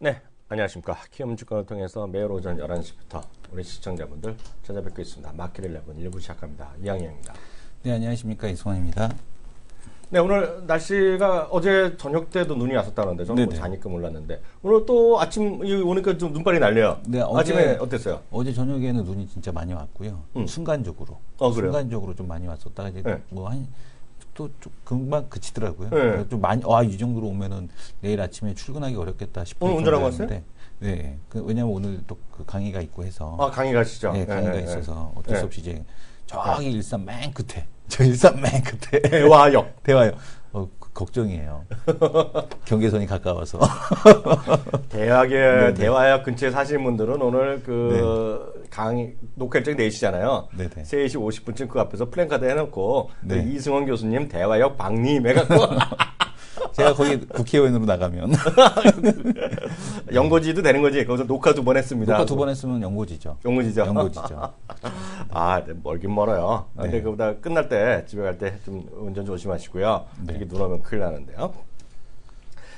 네, 안녕하십니까. 키움증권을 통해서 매일 오전 11시부터 우리 시청자분들 찾아뵙고 있습니다. 마켓11 1부 시작합니다. 이양희입니다. 네, 안녕하십니까. 이승환입니다. 네, 오늘 날씨가 어제 저녁 때도 눈이 왔었다는데 저는 뭐 네네. 자니까 몰랐는데 오늘 또 아침 여기 오니까 좀 눈발이 날려요. 네, 아침에 어땠어요? 어제 저녁에는 눈이 진짜 많이 왔고요. 순간적으로. 그래요? 순간적으로 좀 많이 왔었다가 이제 네. 또 금방 그치더라고요. 네. 그래서 좀 많이, 이 정도로 오면은 내일 아침에 출근하기 어렵겠다 싶을 오늘 운전하고 정도였는데, 네. 왜냐면 오늘 또 그 강의가 있고 해서. 아, 강의 가시죠? 네, 강의가 네, 있어서 어쩔 네. 수 없이 이제 저기 일산 맨 끝에. 저 일산 맨 끝에. 대화역. 대화요. 걱정이에요. 경계선이 가까워서. 대화역 근처에 사시는 분들은 오늘 그 강의 녹화 일정 4시잖아요. 네네. 3시 50분쯤 그 앞에서 플랜카드 해놓고 네. 그 이승원 교수님 대화역 방림해갖고 제가 거기 국회의원으로 나가면. 연고지도 되는 거지. 거기서 녹화 2번 했습니다. 녹화 2번 했으면 연고지죠. 연고지죠. 연고지죠. 아, 멀긴 멀어요. 네. 근데 그보다 끝날 때 집에 갈 때 좀 운전 조심하시고요. 네. 이렇게 눈 오면 큰일 나는데요.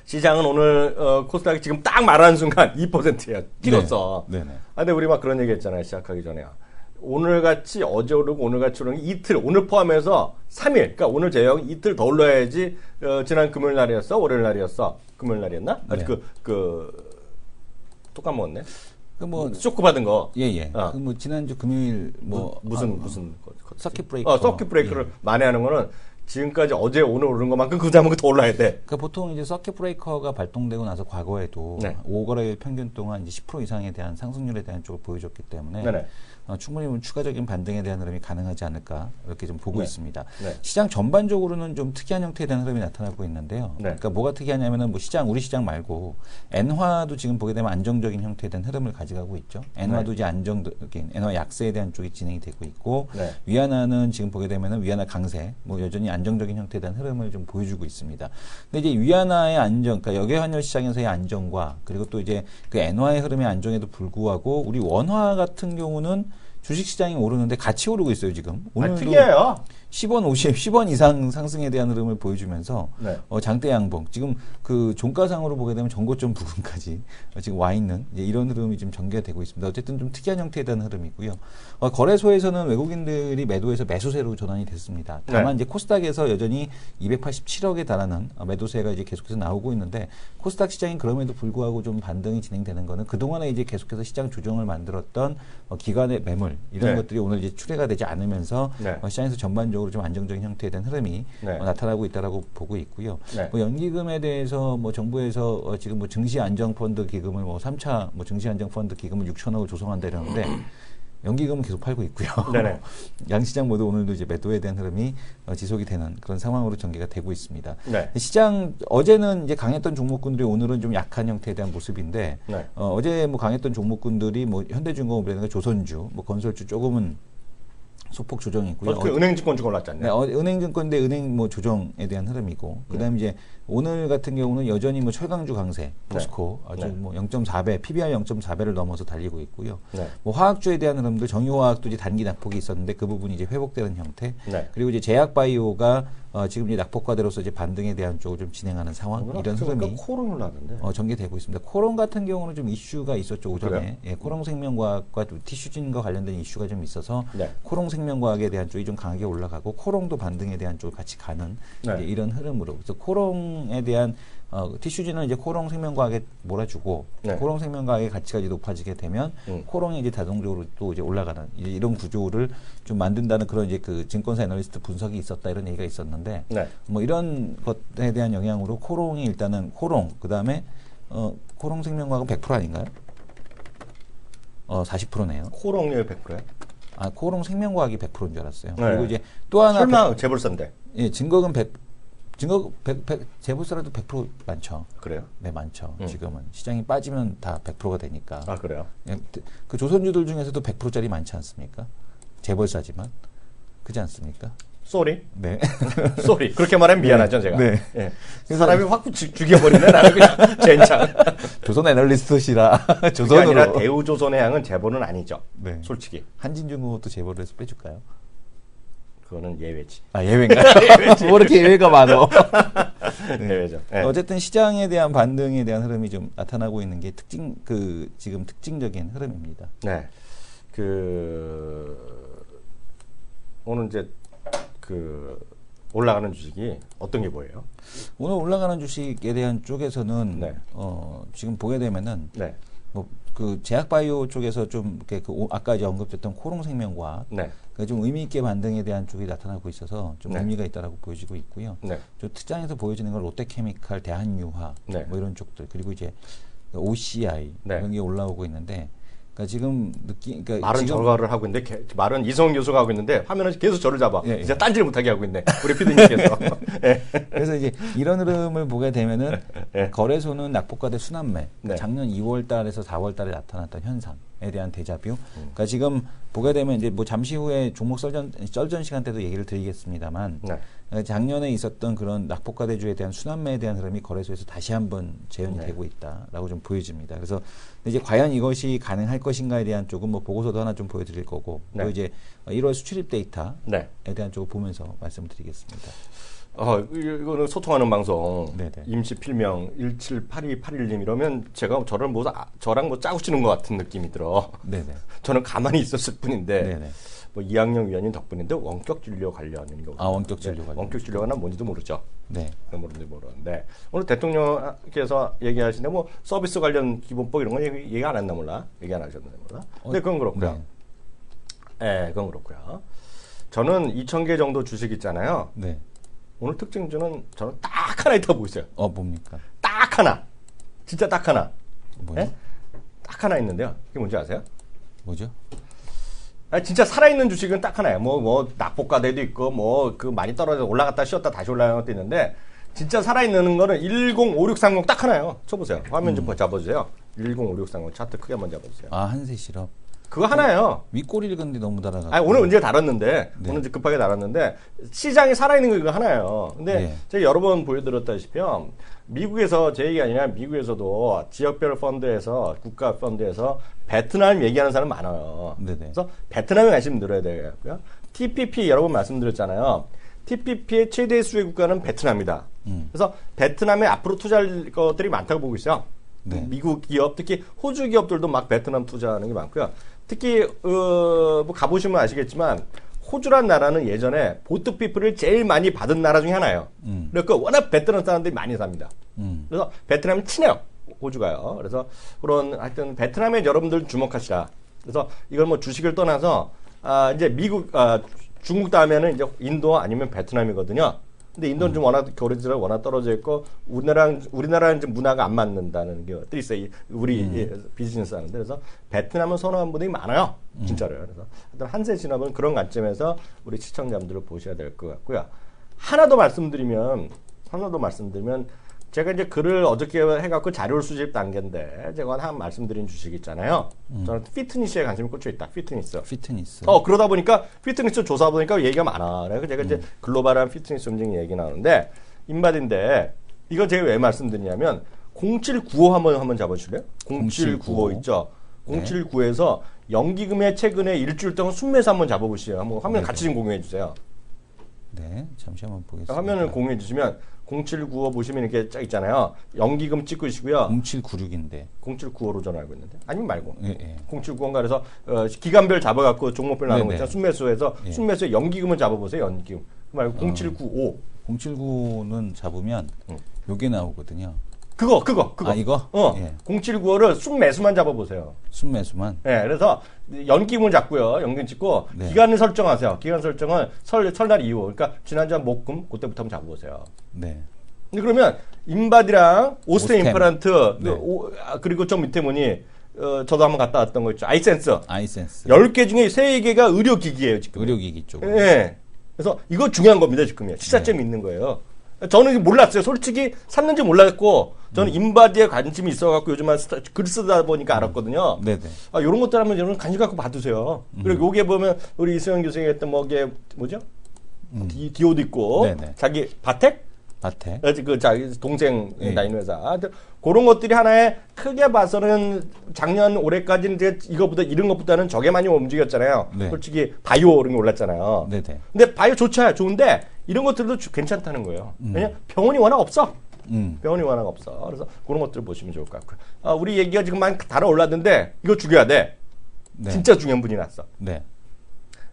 시장은 오늘 코스닥이 지금 딱 말하는 순간 2%예요. 찍었어. 네. 네네. 아, 근데 우리 막 그런 얘기 했잖아요. 시작하기 전에. 오늘같이 어제 오르고 오늘같이 오르는 게 이틀, 오늘 포함해서 3일. 그러니까 오늘 제형 이틀 더 올라야지 지난 금요일 날이었어? 월요일 날이었어? 금요일 날이었나? 네. 또 까먹었네. 쇼크 받은 거. 예. 어. 지난주 금요일 무슨 서킷 브레이커. 서킷 브레이크를 만회하는 거는 지금까지 어제 오늘 오른 것만큼 그 다음은 더 올라야 돼. 그러니까 보통 이제 서킷 브레이커가 발동되고 나서 과거에도 네. 5거래일 평균 동안 이제 10% 이상에 대한 상승률에 대한 쪽을 보여줬기 때문에 네네. 충분히 추가적인 반등에 대한 흐름이 가능하지 않을까 이렇게 좀 보고 네. 있습니다. 네. 시장 전반적으로는 좀 특이한 형태에 대한 흐름이 나타나고 있는데요. 네. 그러니까 뭐가 특이하냐면은 우리 시장 말고 엔화도 지금 보게 되면 안정적인 형태에 대한 흐름을 가져가고 있죠. 엔화도 이제 안정적인 엔화 약세에 대한 쪽이 진행이 되고 있고 네. 위안화는 지금 보게 되면은 위안화 강세, 여전히 안정적인 형태에 대한 흐름을 좀 보여주고 있습니다. 근데 이제 위안화의 안정, 그러니까 역외환율 시장에서의 안정과 그리고 또 이제 그 엔화의 흐름의 안정에도 불구하고 우리 원화 같은 경우는 주식시장이 오르는데 같이 오르고 있어요, 지금. 오늘도 특이해요. 10원, 50, 10원 이상 상승에 대한 흐름을 보여주면서 네. 장대 양봉, 지금 그 종가상으로 보게 되면 전고점 부근까지 지금 와 있는 이런 흐름이 지금 전개가 되고 있습니다. 어쨌든 좀 특이한 형태에 대한 흐름이고요. 거래소에서는 외국인들이 매도해서 매수세로 전환이 됐습니다. 다만 이제 코스닥에서 여전히 287억에 달하는 매도세가 이제 계속해서 나오고 있는데 코스닥 시장이 그럼에도 불구하고 좀 반등이 진행되는 거는 그동안에 이제 계속해서 시장 조정을 만들었던 기관의 매물 이런 것들이 오늘 이제 출회가 되지 않으면서 시장에서 전반적으로 좀 안정적인 형태에 대한 흐름이 나타나고 있다라고 보고 있고요. 연기금에 대해서 정부에서 지금 증시안정펀드 기금을 3차 증시안정펀드 기금을 6천억을 조성한다 이러는데 연기금은 계속 팔고 있고요. 양시장 모두 오늘도 이제 매도에 대한 흐름이 지속이 되는 그런 상황으로 전개가 되고 있습니다. 시장 어제는 이제 강했던 종목군들이 오늘은 좀 약한 형태에 대한 모습인데 어제 강했던 종목군들이 현대중공업이라든가 조선주, 건설주 조금은 소폭 조정이 있고요. 은행증권주 올랐지 않나요? 네, 은행증권대 은행 조정에 대한 흐름이고, 그다음에 이제 오늘 같은 경우는 여전히 철강주 강세, 포스코 아주 0.4배, PBR 0.4배를 넘어서 달리고 있고요. 화학주에 대한 흐름도 정유화학도 이제 단기 낙폭이 있었는데 그 부분이 이제 회복되는 형태. 그리고 이제 제약바이오가 지금 이제 낙폭과대로서 이제 반등에 대한 쪽을 좀 진행하는 상황, 이런 흐름이 코롱 올랐는데 전개되고 있습니다. 코롱 같은 경우는 좀 이슈가 있었죠 오전에. 코롱 생명과학과 티슈진과 관련된 이슈가 좀 있어서 코롱 생명과학에 대한 쪽이 좀 강하게 올라가고 코롱도 반등에 대한 쪽을 같이 가는 이런 흐름으로. 그래서 코롱에 대한 티슈진은 이제 코롱 생명과학에 몰아주고 코롱 생명과학의 가치가 이제 높아지게 되면 코롱이 이제 자동적으로 또 이제 올라가는 이런 구조를 좀 만든다는 그런 이제 그 증권사 애널리스트 분석이 있었다 이런 얘기가 있었는데 이런 것에 대한 영향으로 코롱이 일단은 그다음에 코롱 생명과학은 100% 아닌가요? 40%네요. 코롱률 100%예요? 코롱 생명과학이 100%인 줄 알았어요. 그리고 이제 또 하나 설마 재벌사인데? 예, 재벌사라도 100% 많죠. 그래요? 네, 많죠. 지금은 시장이 빠지면 다 100%가 되니까. 그래요? 그 조선주들 중에서도 100%짜리 많지 않습니까? 재벌사지만 그렇지 않습니까? 쏘리? 네. 쏘리. 그렇게 말하면 미안하죠, 제가. 네. 사람이 확 죽여버리네. 나는 그냥 젠장. 조선 애널리스트시라. 조선으로. 그게 아니라 대우조선의 양은 재벌은 아니죠. 네. 솔직히. 한진중공업도 재벌을 해서 빼줄까요? 그거는 예외지. 예외인가요? 예외지. 뭐 이렇게 예외가 많어. 해외죠. 네. 어쨌든 시장에 대한 반등에 대한 흐름이 좀 나타나고 있는 게 지금 특징적인 흐름입니다. 네. 오늘 이제 올라가는 주식이 어떤 게 보여요? 오늘 올라가는 주식에 대한 쪽에서는 네. 지금 보게 되면은 네. 뭐 그 제약바이오 쪽에서 좀 이렇게 아까 이제 언급됐던 코롱생명과학 네. 좀 의미 있게 반등에 대한 쪽이 나타나고 있어서 좀 네. 의미가 있다라고 보여지고 있고요. 네. 저 특장에서 보여지는 건 롯데케미칼, 대한유화 네. 뭐 이런 쪽들 그리고 이제 OCI 네. 이런 게 올라오고 있는데, 그러니까 지금 그러니까 말은 지금 저거를 하고 있는데 말은 이성훈 교수가 하고 있는데 화면은 계속 저를 잡아. 예, 예. 진짜 딴지를 못하게 하고 있네. 우리 피디님께서. 예. 그래서 이제 이런 흐름을 보게 되면은 예. 거래소는 낙폭과대 순환매, 네. 작년 2월 달에서 4월 달에 나타났던 현상에 대한 대자뷰. 그러니까 지금 보게 되면 이제 뭐 잠시 후에 종목 썰전 시간 때도 얘기를 드리겠습니다만, 네. 작년에 있었던 그런 낙폭과대주에 대한 순환매에 대한 흐름이 거래소에서 다시 한번 재현이 네. 되고 있다라고 좀 보여집니다. 그래서 이제 과연 이것이 가능할 것인가에 대한 쪽은 뭐 보고서도 하나 좀 보여드릴 거고, 네. 또 이제 1월 수출입 데이터에 네. 대한 쪽을 보면서 말씀드리겠습니다. 이거는 소통하는 방송. 네네. 임시 필명 178281님 이러면 제가 저랑 뭐 짜고 치는 것 같은 느낌이 들어. 네네. 저는 가만히 있었을 뿐인데. 네네. 뭐 이학영 위원님 덕분인데 원격 진료 관련인 거. 원격 진료 관련. 원격 진료가 난 뭔지도 모르죠. 네. 모르는데 오늘 대통령께서 얘기하시는데 뭐 서비스 관련 기본법 이런 거 얘기 안 했나 몰라. 얘기 안 하셨나 몰라. 근데 그건 그렇고요. 네, 그건 그렇고요. 저는 2,000개 정도 주식 있잖아요. 네. 오늘 특징주는 저는 딱 하나 있다고 보고 있어요. 뭡니까? 딱 하나. 진짜 딱 하나. 뭐요? 네? 딱 하나 있는데요. 그게 뭔지 아세요? 뭐죠? 진짜 살아있는 주식은 딱 하나예요. 낙폭과대도 있고, 많이 떨어져 올라갔다 쉬었다 다시 올라가는 것도 있는데, 진짜 살아있는 거는 105630 딱 하나예요. 쳐보세요. 화면 좀 잡아주세요. 105630 차트 크게 한번 잡아주세요. 한세 실업. 그거 하나예요. 윗꼬리를 근데 너무 달아가지고. 오늘 언제 달았는데, 네. 오늘 이제 급하게 달았는데, 시장이 살아있는 거 이거 하나예요. 근데 네. 제가 여러 번 보여드렸다시피요. 미국에서, 제 얘기 아니라 미국에서도 지역별 펀드에서, 국가 펀드에서 베트남 얘기하는 사람 많아요. 네네. 그래서 베트남에 관심 들어야 되고요. TPP 여러 번 말씀드렸잖아요. TPP의 최대 수혜 국가는 베트남이다. 그래서 베트남에 앞으로 투자할 것들이 많다고 보고 있어요. 네. 미국 기업, 특히 호주 기업들도 막 베트남 투자하는 게 많고요. 특히 뭐 가보시면 아시겠지만 호주란 나라는 예전에 보트피플을 제일 많이 받은 나라 중에 하나예요. 그러니까 워낙 베트남 사람들이 많이 삽니다. 그래서 베트남이 친해요. 호주가요. 그래서 그런 하여튼 베트남에 여러분들 주목하시라. 그래서 이걸 뭐 주식을 떠나서 이제 중국 다음에는 이제 인도 아니면 베트남이거든요. 근데 인도는 좀 워낙 거래지가 워낙 떨어져 있고 우리나라는 이제 문화가 안 맞는다는 게 것들이 있어요. 우리 비즈니스 하는데 그래서 베트남은 선호하는 분들이 많아요. 진짜로요. 그래서 하여튼 한세 진압은 그런 관점에서 우리 시청자분들을 보셔야 될 것 같고요. 하나 더 말씀드리면 제가 이제 글을 어저께 해갖고 자료를 수집 단계인데 제가 한 말씀드린 주식 있잖아요. 저는 피트니스에 관심이 꽂혀 있다. 피트니스. 그러다 보니까 피트니스 조사 보니까 얘기가 많아. 그래서 제가 이제 글로벌한 피트니스 움직임 얘기 나오는데 인바디인데 이거 제가 왜 말씀드리냐면 0795 한번 잡아주실래요? 0795 있죠. 0795에서 연기금의 최근에 일주일 동안 순매수 한번 잡아보시죠. 한번 화면 같이 좀 공유해 주세요. 네, 잠시 한번 보겠습니다. 화면을 공유해 주시면 0795 보시면 이렇게 쫙 있잖아요. 연기금 찍으시고요. 0796인데. 0795로 전 알고 있는데. 아니면 말고. 예. 0795인가 그래서 기간별 잡아갖고 종목별 나눈 거 네네. 있잖아요. 순매수해서 예. 순매수에 연기금을 잡아보세요. 연기금. 그 말고 0795. 079는 잡으면 요게 나오거든요. 그거. 이거? 예. 0795를 순매수만 잡아보세요. 순매수만. 네, 그래서 연기금을 잡고요. 연기금 찍고 네. 기간을 설정하세요. 기간 설정은 설날 이후. 그러니까 지난주 목금 그때부터 한번 잡아보세요. 네. 근데 그러면 인바디랑 오스템 오스템. 임플란트 네. 그리고 저 밑에 보니 저도 한번 갔다 왔던 거 있죠. 아이센스. 10개 중에 3개가 의료기기예요, 지금. 의료기기 쪽. 예. 그래서 이거 중요한 겁니다, 지금요. 시사점이 있는 거예요. 저는 몰랐어요. 솔직히 샀는지 몰랐고 저는 인바디에 관심이 있어갖고 요즘 글 쓰다 보니까 알았거든요. 네네. 이런 것들 하면 여러분 관심 갖고 봐두세요. 그리고 요게 보면 우리 이승현 교수가 했던 뭐게 뭐죠? 디오도 있고 네네. 자기 바텍 밭에. 그 자기 동생 예. 다니는 회사. 그런 것들이 하나의 크게 봐서는 작년 올해까지는 이제 이거보다 이런 것보다는 저게 많이 움직였잖아요. 네. 솔직히 바이오 이런 게 올랐잖아요. 네네. 근데 바이오 좋죠, 좋은데 이런 것들도 괜찮다는 거예요. 왜냐 병원이 워낙 없어. 병원이 워낙 없어. 그래서 그런 것들 보시면 좋을 것 같고요. 우리 얘기가 지금 많이 달아올랐는데 이거 죽여야 돼. 네. 진짜 중요한 분이 났어. 네.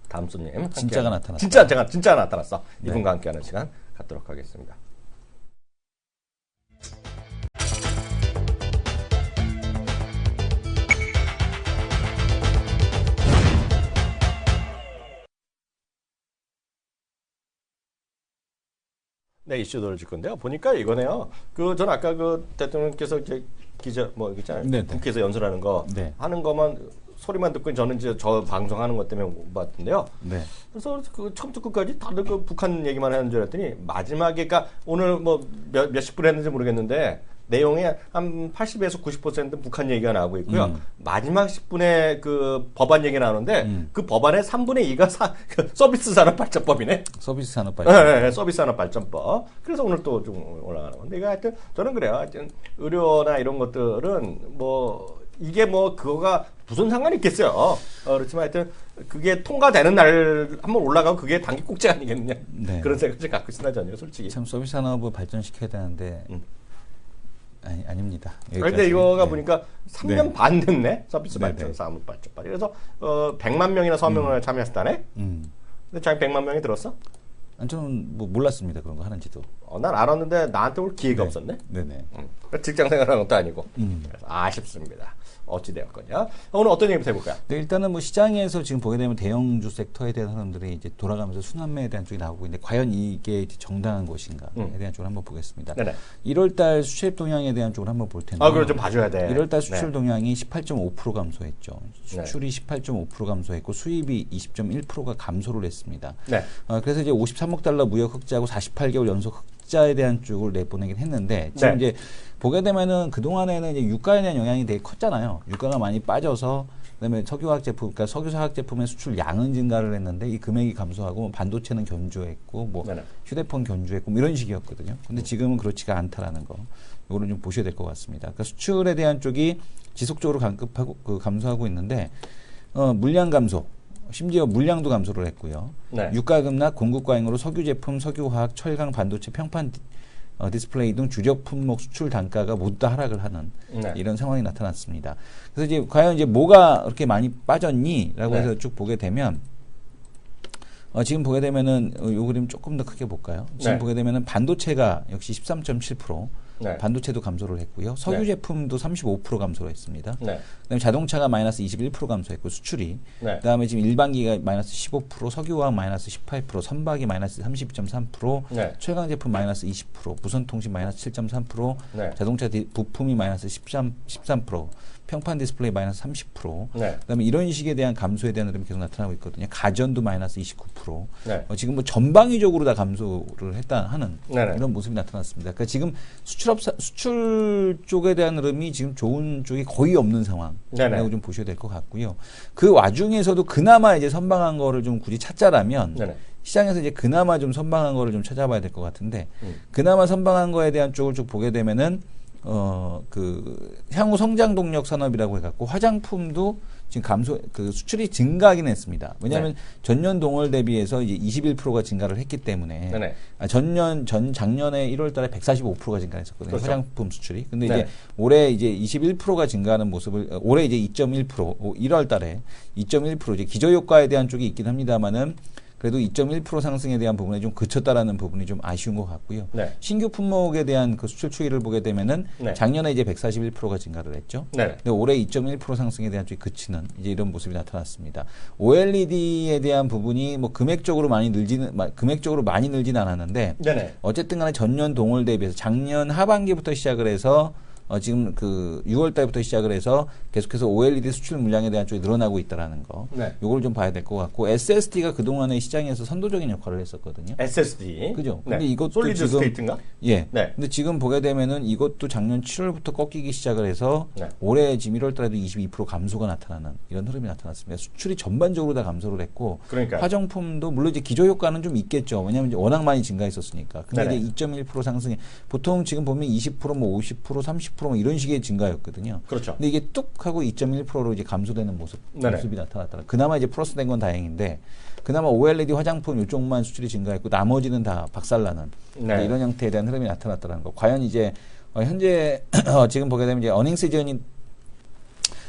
다음 손님. 진짜가 함께하는- 나타났다. 진짜 나타났어. 네. 이분과 함께하는 시간 갖도록 하겠습니다. 네, 이슈들을 줄 건데요. 보니까 이거네요. 전 아까 대통령께서 이제 기자 여기 있잖아요. 네네. 국회에서 연설하는 거 네. 하는 거만 소리만 듣고 저는 이제 저 방송하는 것 때문에 못 봤는데요. 네. 그래서 처음부터 끝까지 다들 북한 얘기만 하는 줄 알았더니 마지막에 그러니까 오늘 몇십 분 했는지 모르겠는데 내용에 한 80에서 90%는 북한 얘기가 나오고 있고요. 마지막 10분에 그 법안 얘기 나오는데 그 법안의 3분의 2가 서비스 산업 발전법이네. 서비스 산업 발전. 네, 서비스 산업 발전법. 그래서 오늘 또 좀 올라가는 건데, 이거 하여튼 저는 그래요. 하여튼 의료나 이런 것들은 이게 그거가 무슨 상관이 있겠어요. 그렇지만 하여튼 그게 통과되는 날 한번 올라가고 그게 단기 꼭지 아니겠느냐. 네. 그런 생각을 좀 갖고 있으나 전혀 솔직히. 참 서비스 산업을 발전시켜야 되는데 아닙니다. 그런데 이거가 네. 보니까 3년 반 됐네. 서비스 네, 발전, 네. 산업 발전법. 그래서 100만 명이나 서명을 참여했다네. 근데 자기 100만 명이 들었어? 아니, 저는 몰랐습니다. 그런 거 하는지도. 난 알았는데 나한테 올 기회가 네. 없었네. 네네. 직장 생활하는 것도 아니고. 그래서 아쉽습니다. 어찌 되었거냐. 오늘 어떤 얘기부터 해볼까요? 네, 일단은 시장에서 지금 보게 되면 대형주 섹터에 대한 사람들이 이제 돌아가면서 순환매에 대한 쪽이 나오고 있는데 과연 이게 이제 정당한 것인가에 대한 쪽을 한번 보겠습니다. 네네. 1월달 수출 동향에 대한 쪽을 한번 볼 텐데. 그걸 좀 봐줘야 돼. 1월달 수출 네. 동향이 18.5% 감소했죠. 수출이 18.5% 감소했고 수입이 20.1%가 감소를 했습니다. 네. 그래서 이제 53억 달러 무역 흑자하고 48개월 연속 흑자에 대한 쪽을 내보내긴 했는데 지금 네. 이제 보게 되면은 그 동안에는 이제 유가에 대한 영향이 되게 컸잖아요. 유가가 많이 빠져서 그다음에 석유화학 제품, 그러니까 석유화학 제품의 수출 양은 증가를 했는데 이 금액이 감소하고 반도체는 견조했고 네네. 휴대폰 견조했고 이런 식이었거든요. 근데 지금은 그렇지가 않다라는 거. 이거는 좀 보셔야 될 것 같습니다. 그러니까 수출에 대한 쪽이 지속적으로 감소하고 있는데 물량 감소. 심지어 물량도 감소를 했고요. 네. 유가 급락, 공급 과잉으로 석유 제품, 석유화학, 철강, 반도체, 평판 디스플레이 등 주력 품목 수출 단가가 모두 다 하락을 하는 네. 이런 상황이 나타났습니다. 그래서 이제 과연 이제 뭐가 그렇게 많이 빠졌니라고 네. 해서 쭉 보게 되면 지금 보게 되면은 요 그림 조금 더 크게 볼까요? 지금 네. 보게 되면은 반도체가 역시 13.7%. 네. 반도체도 감소를 했고요. 석유 네. 제품도 35% 감소를 했습니다. 네. 그다음에 자동차가 마이너스 21% 감소했고 수출이. 네. 그다음에 지금 일반기가 마이너스 15%, 석유화학 마이너스 18%, 선박이 마이너스 30.3%, 네. 철강 제품 마이너스 20%, 무선통신 마이너스 7.3%, 네. 자동차 부품이 마이너스 13%, 평판 디스플레이 마이너스 30%. 네. 그다음에 이런 식에 대한 감소에 대한 흐름이 계속 나타나고 있거든요. 가전도 마이너스 29%. 네. 지금 전방위적으로 다 감소를 했다 하는 네네. 이런 모습이 나타났습니다. 그러니까 지금 수출 쪽에 대한 흐름이 지금 좋은 쪽이 거의 없는 상황이라고 네네. 좀 보셔야 될 것 같고요. 그 와중에서도 그나마 이제 선방한 거를 좀 굳이 찾자라면 네네. 시장에서 이제 그나마 좀 선방한 거를 좀 찾아봐야 될 것 같은데 그나마 선방한 거에 대한 쪽을 쭉 보게 되면은 향후 성장 동력 산업이라고 해갖고 화장품도 지금 수출이 증가하긴 했습니다. 왜냐하면 네. 전년 동월 대비해서 이제 21%가 증가를 했기 때문에 네네. 작년에 1월달에 145%가 증가했었거든요. 그렇죠. 화장품 수출이. 근데 네. 이제 올해 이제 21%가 증가하는 모습을 올해 이제 2.1% 1월달에 2.1% 이제 기저효과에 대한 쪽이 있긴 합니다만은. 그래도 2.1% 상승에 대한 부분에 좀 그쳤다라는 부분이 좀 아쉬운 것 같고요. 네. 신규 품목에 대한 그 수출 추이를 보게 되면은 네. 작년에 이제 141%가 증가를 했죠. 네. 근데 올해 2.1% 상승에 대한 쪽이 그치는 이제 이런 모습이 나타났습니다. OLED에 대한 부분이 뭐 금액적으로 많이 늘지는 않았는데 네네. 어쨌든 간에 전년 동월 대비해서 작년 하반기부터 시작을 해서 지금 그 6월 달부터 시작을 해서 계속해서 OLED 수출 물량에 대한 쪽이 늘어나고 있다라는 거. 네. 요걸 좀 봐야 될 것 같고 SSD가 그동안의 시장에서 선도적인 역할을 했었거든요. SSD. 그죠? 네. 근데 이것도 솔리드 지금 스테이트인가? 예. 네. 근데 지금 보게 되면은 이것도 작년 7월부터 꺾이기 시작을 해서 네. 올해 지금 1월 달에도 22% 감소가 나타나는 이런 흐름이 나타났습니다. 수출이 전반적으로 다 감소를 했고 그러니까요. 화장품도 물론 이제 기저 효과는 좀 있겠죠. 왜냐하면 이제 워낙 많이 증가했었으니까. 근데 네네. 이제 2.1% 상승이 보통 지금 보면 20%뭐 50% 30%뭐 이런 식의 증가였거든요. 그렇죠. 근데 이게 뚝 하고 2.1%로 이제 감소되는 네네. 모습이 나타났다. 그나마 이제 플러스 된 건 다행인데 그나마 OLED 화장품 이쪽만 수출이 증가했고 나머지는 다 박살나는 네. 이런 형태에 대한 흐름이 나타났다는 거. 과연 이제 현재 지금 보게 되면 이제 어닝 시즌이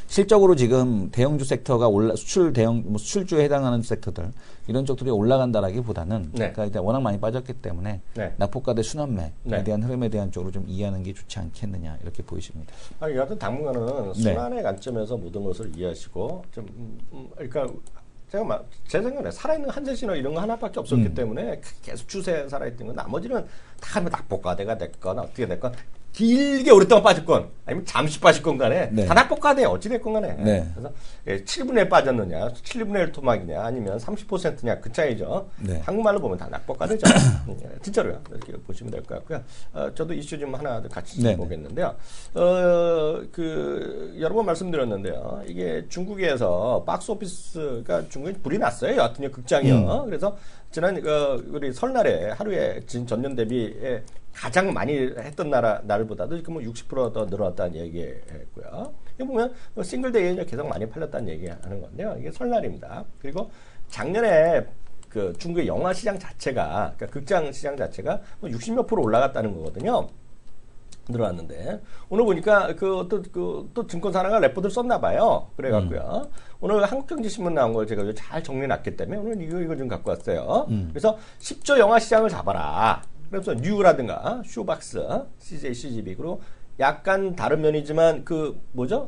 실적으로 지금 대형주 섹터가 수출 대형 뭐 수출주에 해당하는 섹터들 이런 쪽들이 올라간다라기보다는 네. 그러니까 일단 워낙 많이 빠졌기 때문에 네. 낙폭과 대 순환매에 네. 대한 흐름에 대한 쪽으로 좀 이해하는 게 좋지 않겠느냐 이렇게 보이십니다. 여하튼 당분간은 네. 순환의 관점에서 모든 것을 이해하시고 좀 그러니까 제가 제 생각에 살아있는 한세 신호 이런 거 하나밖에 없었기 때문에 계속 추세에 살아있던 건 나머지는 다 낙폭과대가 됐건 어떻게 됐건 길게 오랫동안 빠질 건 아니면 잠시 빠질 건 간에 네. 다 낙폭과대 어찌 됐건 간에 네. 그래서 7분의 1 빠졌느냐 7분의 1 토막이냐 아니면 30%냐 그 차이죠. 네. 한국말로 보면 다 낙폭과대죠. 진짜로요. 이렇게 보시면 될 것 같고요. 저도 이슈 좀 하나 같이 네네. 보겠는데요. 여러 번 말씀드렸는데요. 이게 중국에서 박스 오피스가 중국에 불이 났어요. 여하튼 극장이요. 그래서 지난 우리 설날에 하루에 전년 대비에 가장 많이 했던 날보다도 지금 뭐 60%더 늘어났다는 얘기했고요. 이거 보면 싱글데이에 계속 많이 팔렸다는 얘기하는 건데요. 이게 설날입니다. 그리고 작년에 그 중국의 영화 시장 자체가 그러니까 극장 시장 자체가 뭐 60몇 % 올라갔다는 거거든요. 늘어났는데 오늘 보니까 또 증권사나가 레포트를 썼나 봐요. 그래갖고요. 오늘 한국경제신문 나온 걸 제가 잘 정리해놨기 때문에 오늘 이거 좀 갖고 왔어요. 그래서 10조 영화 시장을 잡아라. 그래서 뉴라든가 쇼박스, CJ, CGV 그리고 약간 다른 면이지만 그 뭐죠?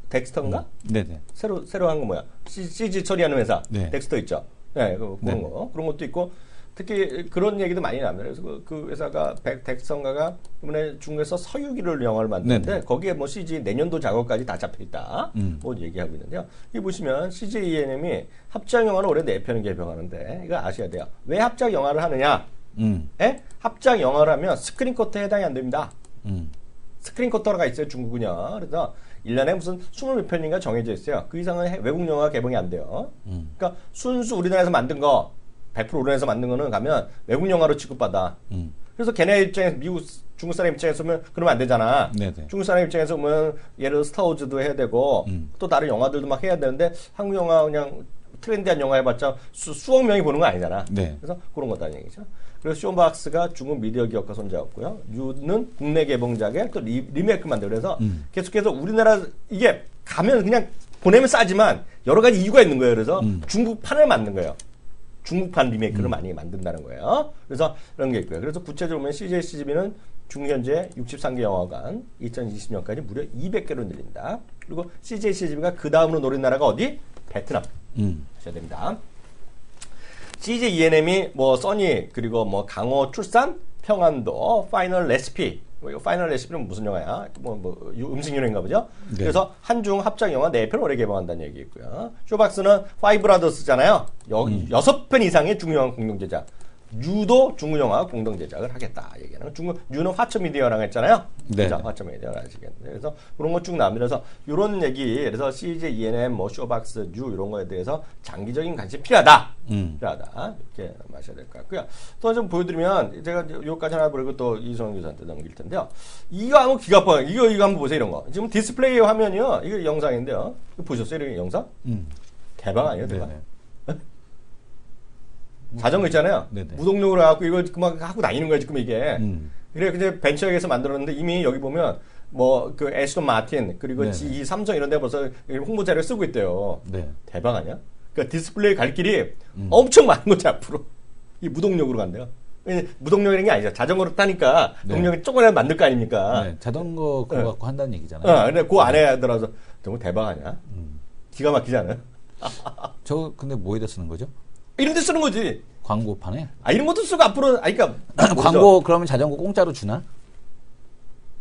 덱스터인가? 네네. 새로 한 거 뭐야? CG 처리하는 회사 네. 덱스터 있죠. 네, 그런 것도 있고 특히 그런 얘기도 많이 납니다. 그래서 그 회사가 덱스터인가가 이번에 중국에서 서유기를 영화를 만드는데 네네. 거기에 뭐 CG 내년도 작업까지 다 잡혀 있다. 뭐 얘기하고 있는데요. 이 보시면 CJ ENM이 합작 영화를 올해 4편을 개봉하는데 이거 아셔야 돼요. 왜 합작 영화를 하느냐? 합작 영화를 하면 스크린 쿼터에 해당이 안 됩니다. 스크린 쿼터가 있어요, 중국은요. 그래서 1년에 무슨 20몇 편인가 정해져 있어요. 그 이상은 외국 영화가 개봉이 안 돼요. 그러니까 순수 우리나라에서 만든 거, 100% 우리나라에서 만든 거는 가면 외국 영화로 취급받아. 그래서 걔네 입장에서 중국 사람 입장에서 보면 그러면 안 되잖아. 네네. 중국 사람 입장에서 보면 예를 들어 스타워즈도 해야 되고 또 다른 영화들도 막 해야 되는데 한국 영화 그냥 트렌디한 영화 해봤자 수억 명이 보는 거 아니잖아. 네. 그래서 그런 거다는 얘기죠. 그래서 쇼박스가 중국 미디어 기업과 손잡았고요. 유는 국내 개봉작에 또 리메이크 만들고 그래서 계속해서 우리나라 이게 가면 그냥 보내면 싸지만 여러 가지 이유가 있는 거예요. 그래서 중국판을 만든 거예요. 중국판 리메이크를 많이 만든다는 거예요. 그래서 그런 게 있고요. 그래서 구체적으로 보면 CJ, CGV는 중국 현재 63개 영화관 2020년까지 무려 200개로 늘린다. 그리고 CJ, CGV가 그 다음으로 노린 나라가 어디? 베트남. 하셔야 됩니다. CJ ENM이 뭐 써니 그리고 뭐 강호 출산 평안도 파이널 레시피 이거 파이널 레시피는 무슨 영화야? 뭐 음식 요리인가 보죠. 네. 그래서 한중 합작 영화 4편 올해 개봉한다는 얘기 있고요. 쇼박스는 파이브라더스잖아요. 6편 이상의 중국 영화 공동 제작. 유도 중국 영화 공동 제작을 하겠다 얘기하는 중국 유는 화천미디어랑 했잖아요. 네. 그죠? 화천미디어를 아시겠는데 그래서 그런 거 쭉 나옵니다. 그래서 이런 얘기 그래서 CJ, ENM, 뭐 쇼박스, 유 이런 거에 대해서 장기적인 관심이 필요하다. 필요하다 이렇게 마셔야 될 것 같고요. 또 좀 보여드리면 제가 여기까지 하나 보고 또 이성훈 교수한테 넘길 텐데요. 이거 한번 기가 아파요. 이거 한번 보세요. 이런 거 지금 디스플레이 화면이요. 이거 영상인데요. 이거 보셨어요? 이런 영상? 대박 아니에요? 대박. 네네. 자전거 있잖아요. 네네. 무동력으로 해갖고 이거 그만 하고 다니는 거야 지금 이게. 그래 이제 벤처에서 만들었는데 이미 여기 보면 뭐 그 에스톤 마틴 그리고 네네. GE 삼성 이런 데 벌써 홍보 자료 쓰고 있대요. 네. 대박 아니야? 그러니까 디스플레이 갈 길이 엄청 많은 거지 앞으로. 이 무동력으로 간대요. 무동력이라는 게 아니죠. 자전거로 타니까 네. 동력이 조금이라도 만들 거 아닙니까? 네. 자전거 그거 갖고 한다는 얘기잖아요. 근데 그 안에 들어서 정말 대박 아니야? 기가 막히지 않아요? 저 근데 뭐에다 쓰는 거죠? 이런 데 쓰는 거지. 광고판에? 이런 것도 쓰고 앞으로 그러니까 광고 그러면 자전거 공짜로 주나?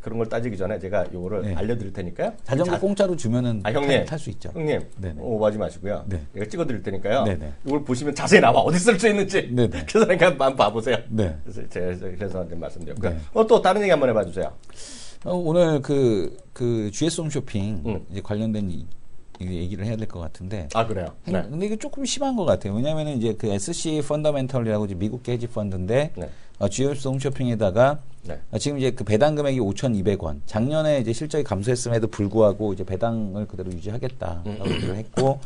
그런 걸 따지기 전에 제가 요거를 네. 알려드릴 테니까요. 자전거 공짜로 주면은 형님 탈 수 있죠. 형님 네네. 오버하지 마시고요. 네. 제가 찍어드릴 테니까요. 네네. 이걸 보시면 자세히 나와 어디 쓸 수 있는지. 네네. 그래서 한번 봐보세요. 네. 그래서 이제 말씀드렸고요. 네. 또 다른 얘기 한번 해봐주세요. 오늘 그 GS 홈쇼핑 이제 관련된 이 얘기를 해야 될 것 같은데. 아 그래요. 네. 근데 이게 조금 심한 것 같아요. 왜냐하면 이제 그 SC 펀더멘털이라고 이제 미국 헤지 펀드인데 네. GS 홈쇼핑에다가 네. 지금 이제 그 배당 금액이 5,200원. 작년에 이제 실적이 감소했음에도 불구하고 이제 배당을 그대로 유지하겠다라고 얘기를 했고,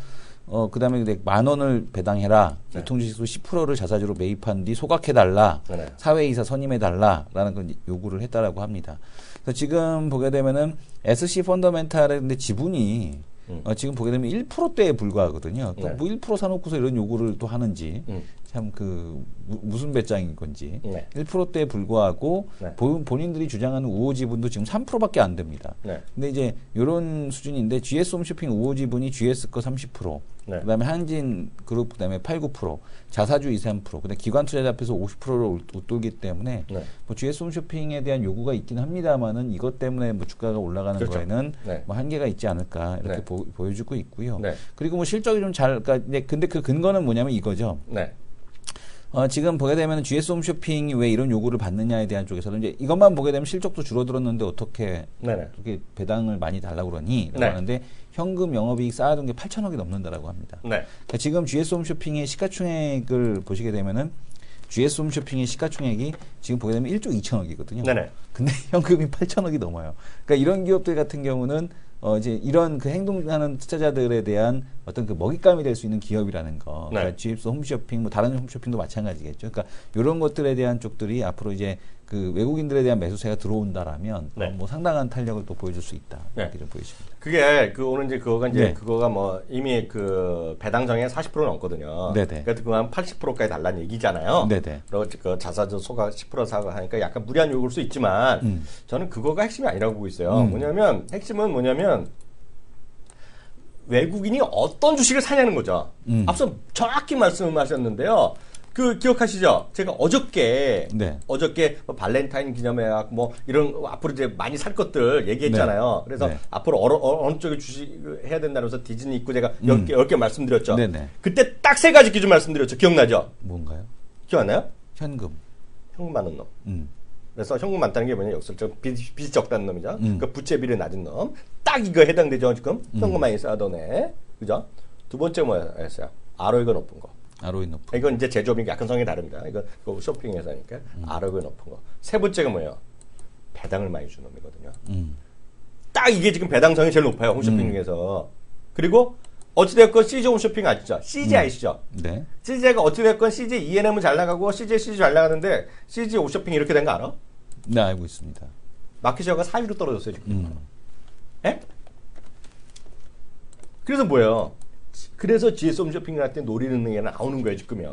그다음에 이제 10,000원을 배당해라. 네. 유통주식수 10%를 자사주로 매입한 뒤 소각해달라. 네. 사회이사 선임해달라라는 건 요구를 했다라고 합니다. 그래서 지금 보게 되면은 SC 펀더멘탈의 근데 지분이 지금 보게 되면 1%대에 불과하거든요. 네. 뭐 1% 사놓고서 이런 요구를 또 하는지 참 그 무슨 배짱인 건지. 네. 1%대에 불과하고 네. 본인들이 주장하는 우호 지분도 지금 3%밖에 안 됩니다. 네. 근데 이제 이런 수준인데 GS 홈쇼핑 우호 지분이 GS 거 30%, 네. 그다음에 한진 그룹 그다음에 8-9%, 자사주 2-3%, 그다음에 기관 투자자 앞에서 50%를 웃돌기 때문에 네. 뭐 GS 홈쇼핑에 대한 요구가 있긴 합니다만은 이것 때문에 뭐 주가가 올라가는 그렇죠. 거에는 네. 뭐 한계가 있지 않을까 이렇게 네. 보여주고 있고요. 네. 그리고 뭐 실적이 좀 잘, 그러니까 근데 그 근거는 뭐냐면 이거죠. 네. 지금 보게 되면 GS 홈쇼핑이 왜 이런 요구를 받느냐에 대한 쪽에서는 이제 이것만 보게 되면 실적도 줄어들었는데 어떻게 네네. 배당을 많이 달라고 그러니? 라고 네. 하는데 현금 영업이익 쌓아둔 게 8천억이 넘는다라고 합니다. 네. 그러니까 지금 GS 홈쇼핑의 시가총액을 보시게 되면은 GS 홈쇼핑의 시가총액이 지금 보게 되면 1조 2천억이거든요. 네네. 근데 현금이 8천억이 넘어요. 그러니까 이런 기업들 같은 경우는 이제 이런 그 행동하는 투자자들에 대한 어떤 그 먹잇감이 될 수 있는 기업이라는 거. 네. 그러니까 GS 홈쇼핑, 뭐 다른 홈쇼핑도 마찬가지겠죠. 그러니까 이런 것들에 대한 쪽들이 앞으로 이제 그 외국인들에 대한 매수세가 들어온다라면 네. 뭐 상당한 탄력을 또 보여줄 수 있다. 네. 이렇게 좀 보여집니다. 그게 오늘 이제 그거가 이제 네. 그거가 뭐 이미 그 배당 정액 40% 넘거든요. 네네. 그래서 그거 한 80%까지 달라는 얘기잖아요. 네네. 그리고 그 자사주 소가 10% 사고 하니까 약간 무리한 요구일 수 있지만 저는 그거가 핵심이 아니라고 보고 있어요. 뭐냐면 핵심은 뭐냐면 외국인이 어떤 주식을 사냐는 거죠. 앞서 정확히 말씀하셨는데요. 그 기억하시죠? 제가 어저께 네. 뭐 발렌타인 기념회약 뭐 이런 앞으로 이제 많이 살 것들 얘기했잖아요. 그래서 네. 앞으로 어느 쪽에 주식 해야 된다면서 디즈니 있고 제가 10개 말씀드렸죠. 네네. 그때 딱 3가지 기준 말씀드렸죠. 기억나죠? 뭔가요? 기억 안 나요? 현금. 현금 많은 놈. 음. 그래서 현금 많다는 게 뭐냐? 역설적 빚이 적다는 놈이죠. 그 부채 비율이 낮은 놈. 딱 이거 해당되죠, 지금? 현금 많이 쌓아둔 애. 그죠? 두 번째 뭐였어요? ROE가 높은 거. ROE 높은. 이건 이제 제조업이니까 약간 성이 다릅니다. 이건 쇼핑 회사니까. ROE가 높은 거. 세 번째가 뭐예요? 배당을 많이 주는 놈이거든요. 딱 이게 지금 배당성이 제일 높아요, 홈쇼핑 중에서. 그리고 어찌됐건 CJ 홈쇼핑 아시죠? CJ 아시죠? 네. CJ가 어찌됐건 CJ E&M은 잘 나가고 CJ 잘 나가는데 CJ 홈쇼핑이 이렇게 된 거 알아? 네, 알고 있습니다. 마켓시어가 4위로 떨어졌어요, 지금. 예? 그래서 뭐예요? 그래서 GS 홈쇼핑 같은 노리는 게 나오는 거예요, 지금요.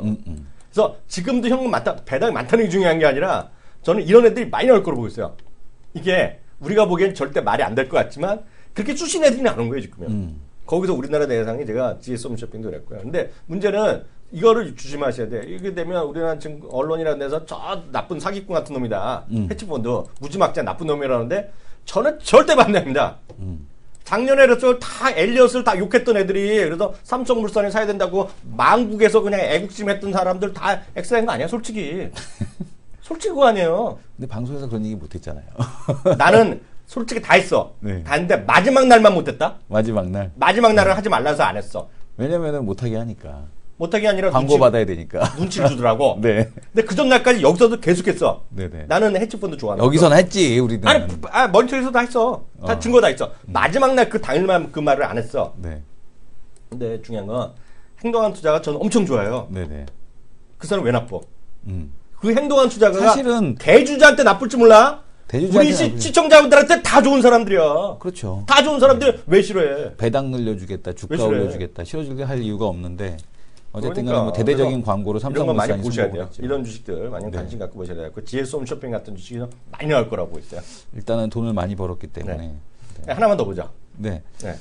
그래서 지금도 현금 많다, 배당이 많다는 게 중요한 게 아니라 저는 이런 애들이 많이 나올 거로 보고 있어요. 이게 우리가 보기엔 절대 말이 안 될 것 같지만 그렇게 쑤신 애들이 나오는 거예요, 지금요. 거기서 우리나라 대상이 제가 GS 홈쇼핑도 그랬고요. 근데 문제는 이거를 조심하셔야 돼요. 이게 되면 우리나라 지금 언론이라는 데서 저 나쁜 사기꾼 같은 놈이다. 해치펀드, 무지막지한 나쁜 놈이라는데 저는 절대 반대합니다. 작년에 그래서 다 엘리엇을 다 욕했던 애들이 그래서 삼성물산이 사야 된다고 망국에서 그냥 애국심 했던 사람들 다 엑스한 거 아니야, 솔직히. 솔직히 그거 아니에요. 근데 방송에서 그런 얘기 못 했잖아요. 나는 솔직히 다 했어. 네. 다 했는데 마지막 날만 못했다? 마지막 날. 마지막 날을 하지 말라서 안 했어. 왜냐면은 못하게 하니까. 못하게 아니라 광고 받아야 되니까. 눈치를 주더라고. 네. 근데 그 전날까지 여기서도 계속했어. 네네. 나는 해치펀드 좋아하는 여기서는 했지, 우리는. 아니, 머니터에서 다 했어. 다 증거 다 있어. 마지막 날 그 당일만 그 말을 안 했어. 네. 근데 중요한 건 행동한 투자가 저는 엄청 좋아요. 네네. 그 사람 왜 나빠? 음. 그 행동한 투자가 사실은 대주주한테 나쁠 줄 몰라? 대주주한테 우리 나쁘지. 시청자분들한테 다 좋은 사람들이야. 그렇죠. 다 좋은 사람들 왜 싫어해? 배당 늘려주겠다, 주가 왜 싫어해? 올려주겠다, 실어주게 할 이유가 없는데 어쨌든 간에 그러니까. 뭐 대대적인 그래서 광고로 이런 거 많이 삼성물산이 보셔야 돼요. 성공했죠. 이런 주식들 많이 네. 관심 갖고 보셔야 돼요. 그 GS 홈쇼핑 같은 주식이 많이 나올 거라고 보고 있어요. 일단은 돈을 많이 벌었기 때문에. 네. 네. 하나만 더 보자. 네. 네.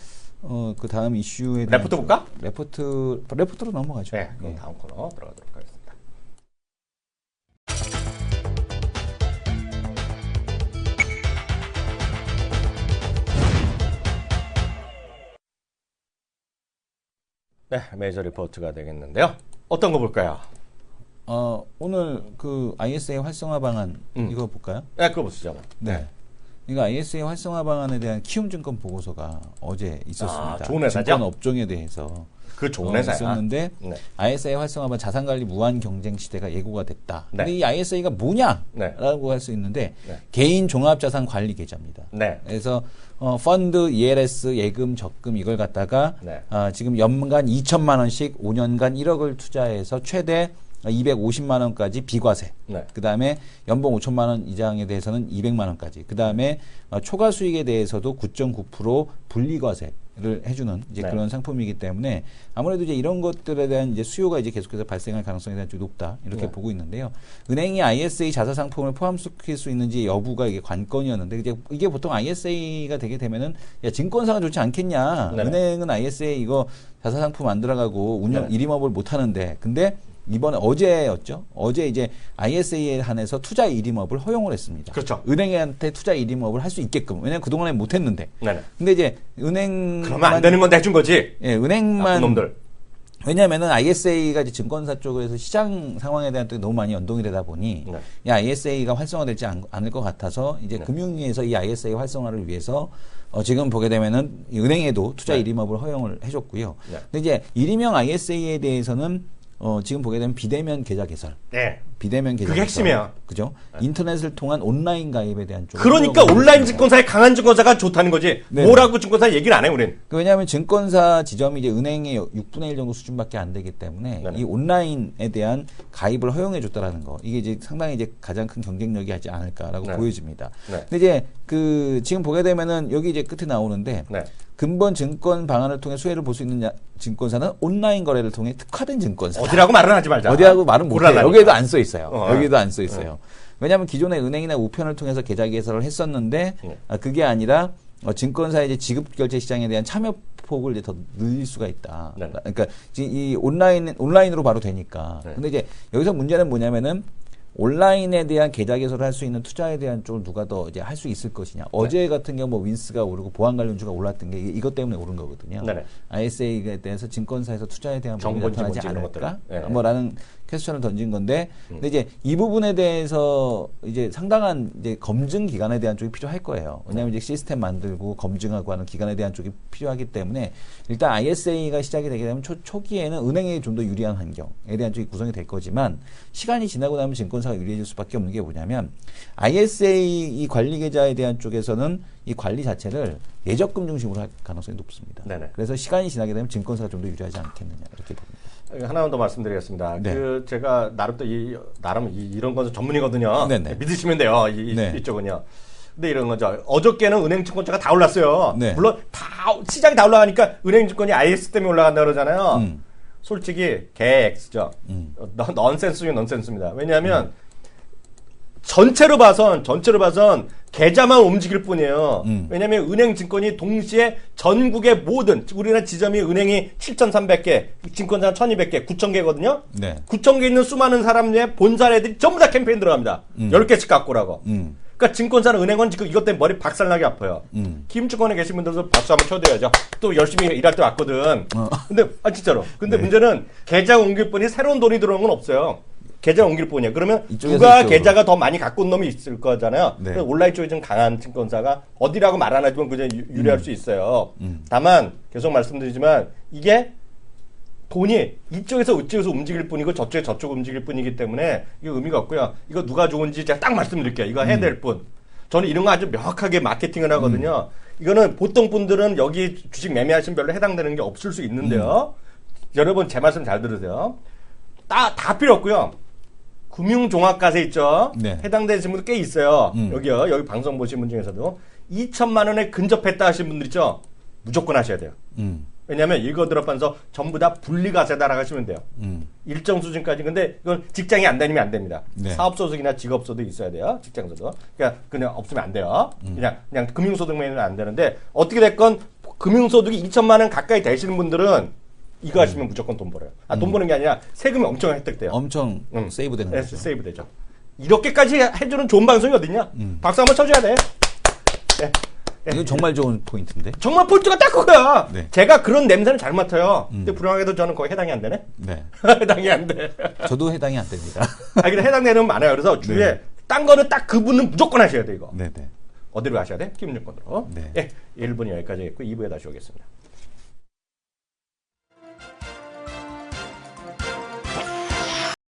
그 다음 이슈에 대한 레포트 볼까? 레포트로 넘어가죠. 네. 그럼 네. 다음 코너 들어가도록 하겠습니다. 네, 메이저 리포트가 되겠는데요. 어떤 거 볼까요? 오늘 그 ISA 활성화 방안 이거 볼까요? 네, 그거 보시죠. 네. 이거 ISA 활성화 방안에 대한 키움증권 보고서가 어제 있었습니다. 좋은 회사죠? 증권 업종에 대해서 그 좋은 회사야. 있었는데 네. ISA 활성화 방안 자산관리 무한 경쟁 시대가 예고가 됐다. 네. 근데 이 ISA가 뭐냐라고 네. 할 수 있는데 네. 개인 종합자산 관리 계좌입니다. 네. 그래서 펀드, ELS, 예금, 적금 이걸 갖다가 네. 지금 연간 2천만 원씩 5년간 1억을 투자해서 최대 250만 원까지 비과세. 네. 그다음에 연봉 5천만 원 이상에 대해서는 200만 원까지. 그다음에 초과 수익에 대해서도 9.9% 분리과세를 해주는 이제 네. 그런 상품이기 때문에 아무래도 이제 이런 것들에 대한 이제 수요가 이제 계속해서 발생할 가능성이 대한 좀 높다 이렇게 네. 보고 있는데요. 은행이 ISA 자사 상품을 포함시킬 수 있는지 여부가 이게 관건이었는데 이제 이게 보통 ISA가 되게 되면은 야 증권사가 좋지 않겠냐. 네. 은행은 ISA 이거 자사 상품 안 들어가고 운영 네. 일임업을 못 하는데 근데 이번에 어제였죠. 어제 이제 ISA에 한해서 투자 일임업을 허용을 했습니다. 그렇죠. 은행한테 투자 일임업을 할 수 있게끔. 왜냐면 그동안에 못 했는데. 네네. 근데 이제 은행만 그러면 안 되는 건데 해준 거지. 예, 나쁜 은행만 놈들. 왜냐면은 ISA가 이제 증권사 쪽에서 시장 상황에 대한 또 너무 많이 연동이 되다 보니 네. 이 ISA가 활성화되지 않을 것 같아서 이제 네. 금융위에서 이 ISA 활성화를 위해서 지금 보게 되면은 이 은행에도 투자 네. 일임업을 허용을 해줬고요. 네. 근데 이제 일임형 ISA에 대해서는 지금 보게 되면 비대면 계좌 개설. 네. 비대면 계좌 그게 개설. 핵심이야. 그죠? 인터넷을 통한 온라인 가입에 대한 쪽. 그러니까 온라인 증권사에 강한 증권사가 좋다는 거지. 네. 뭐라고 증권사 얘기를 안 해, 우린. 왜냐하면 증권사 지점이 이제 은행의 6분의 1 정도 수준밖에 안 되기 때문에 네네. 이 온라인에 대한 가입을 허용해 줬다라는 거. 이게 이제 상당히 이제 가장 큰 경쟁력이 하지 않을까라고 네. 보여집니다. 네. 근데 이제 그 지금 보게 되면은 여기 이제 끝에 나오는데 네. 근본 증권 방안을 통해 수혜를 볼 수 있는 증권사는 온라인 거래를 통해 특화된 증권사. 어디라고 말은 하지 말자. 어디하고 말은 못해요. 곤란하니까. 여기에도 안 써 있어요. 어. 여기도 안 써 있어요. 왜냐하면 기존에 은행이나 우편을 통해서 계좌 개설을 했었는데 네. 그게 아니라 증권사의 이제 지급 결제 시장에 대한 참여 폭을 이제 더 늘릴 수가 있다. 네. 그러니까 이 온라인으로 바로 되니까. 네. 근데 이제 여기서 문제는 뭐냐면은 온라인에 대한 계좌 개설을 할 수 있는 투자에 대한 쪽을 누가 더 이제 할 수 있을 것이냐. 어제 같은 경우 뭐 윈스가 오르고 보안 관련주가 올랐던 게 이것 때문에 오른 거거든요. 네네. ISA에 대해서 증권사에서 투자에 대한 부분이 정본지 나타나지 뭔지 이런 않을까? 것들. 네. 뭐라는 퀘스천을 던진 건데, 근데 이제 이 부분에 대해서 이제 상당한 이제 검증 기간에 대한 쪽이 필요할 거예요. 왜냐하면 이제 시스템 만들고 검증하고 하는 기간에 대한 쪽이 필요하기 때문에 일단 ISA가 시작이 되게 되면 초기에는 은행에 좀 더 유리한 환경에 대한 쪽이 구성이 될 거지만 시간이 지나고 나면 증권사가 유리해질 수밖에 없는 게 뭐냐면 ISA 이 관리 계좌에 대한 쪽에서는 이 관리 자체를 예적금 중심으로 할 가능성이 높습니다. 네네. 그래서 시간이 지나게 되면 증권사가 좀 더 유리하지 않겠느냐 이렇게 봅니다. 하나만 더 말씀드리겠습니다. 네. 그 제가 나름 또 이런 건 전문이거든요. 네네. 믿으시면 돼요. 네. 이쪽은요. 근데 이런 거죠. 어저께는 은행 증권자가 다 올랐어요. 네. 물론 다 시장이 다 올라가니까 은행 증권이 IS 때문에 올라간다 그러잖아요. 솔직히 개X죠. 넌센스 중에 넌센스입니다. 왜냐하면 전체로 봐선 계좌만 움직일 뿐이에요. 왜냐하면 은행 증권이 동시에 전국의 모든 우리나라 지점이 은행이 7,300개, 증권사는 1,200개, 9,000개거든요. 네. 9,000개 있는 수많은 사람의 본사 애들이 전부 다 캠페인 들어갑니다. 10개씩 갖고 오라고. 그러니까 증권사는 은행은 지금 이것 때문에 머리 박살나게 아파요. 기금증권에 계신 분들도 박수 한번 쳐드려야죠. 또 열심히 일할 때 왔거든. 근데 진짜로. 근데 네. 문제는 계좌 옮길 뿐이 새로운 돈이 들어오는 건 없어요. 계좌 옮길 뿐이야. 그러면 이쪽에서 누가 이쪽으로. 계좌가 더 많이 갖고 온 놈이 있을 거잖아요. 네. 그래서 온라인 쪽이 좀 강한 증권사가 어디라고 말 안 하지만 그냥 유리할 수 있어요. 다만 계속 말씀드리지만 이게 돈이 이쪽에서 움직일 뿐이고 저쪽에 저쪽 움직일 뿐이기 때문에 이게 의미가 없고요. 이거 누가 좋은지 제가 딱 말씀드릴게요. 이거 해야 될 뿐. 저는 이런 거 아주 명확하게 마케팅을 하거든요. 이거는 보통 분들은 여기 주식 매매하시면 별로 해당되는 게 없을 수 있는데요. 여러분 제 말씀 잘 들으세요. 다 필요 없고요. 금융종합과세 있죠. 네. 해당되시는 분들 꽤 있어요. 여기요. 여기 방송 보신 분 중에서도 2천만 원에 근접했다 하신 분들 있죠. 무조건 하셔야 돼요. 왜냐하면 이거 들어가면서 전부 다 분리과세다라고 하시면 돼요. 일정 수준까지. 근데 이건 직장이 안 다니면 안 됩니다. 네. 사업소득이나 직업소득 있어야 돼요. 직장소득. 그냥 없으면 안 돼요. 그냥 금융소득만은 안 되는데 어떻게 됐건 금융소득이 2천만 원 가까이 되시는 분들은 이거 하시면 무조건 돈 벌어요. 돈 버는 게 아니라 세금이 엄청 혜택돼요. 엄청 세이브되는 거죠. 세이브 되죠. 이렇게까지 해주는 좋은 방송이 어딨냐? 박수 한번 쳐줘야 돼. 네. 이거 정말 좋은 포인트인데. 정말 포인트가 딱 그거야. 네. 제가 그런 냄새는 잘 맡아요. 근데 불행하게도 저는 거의 해당이 안 되네. 네. 해당이 안 돼. 저도 해당이 안 됩니다. 근데 해당되는 건 많아요. 그래서 주위에 네. 딴 거는 딱 그분은 무조건 하셔야 돼 이거. 네네. 어디로 가셔야 돼? 기본요건으로. 네. 예, 1분이 여기까지 했고 2부에 다시 오겠습니다.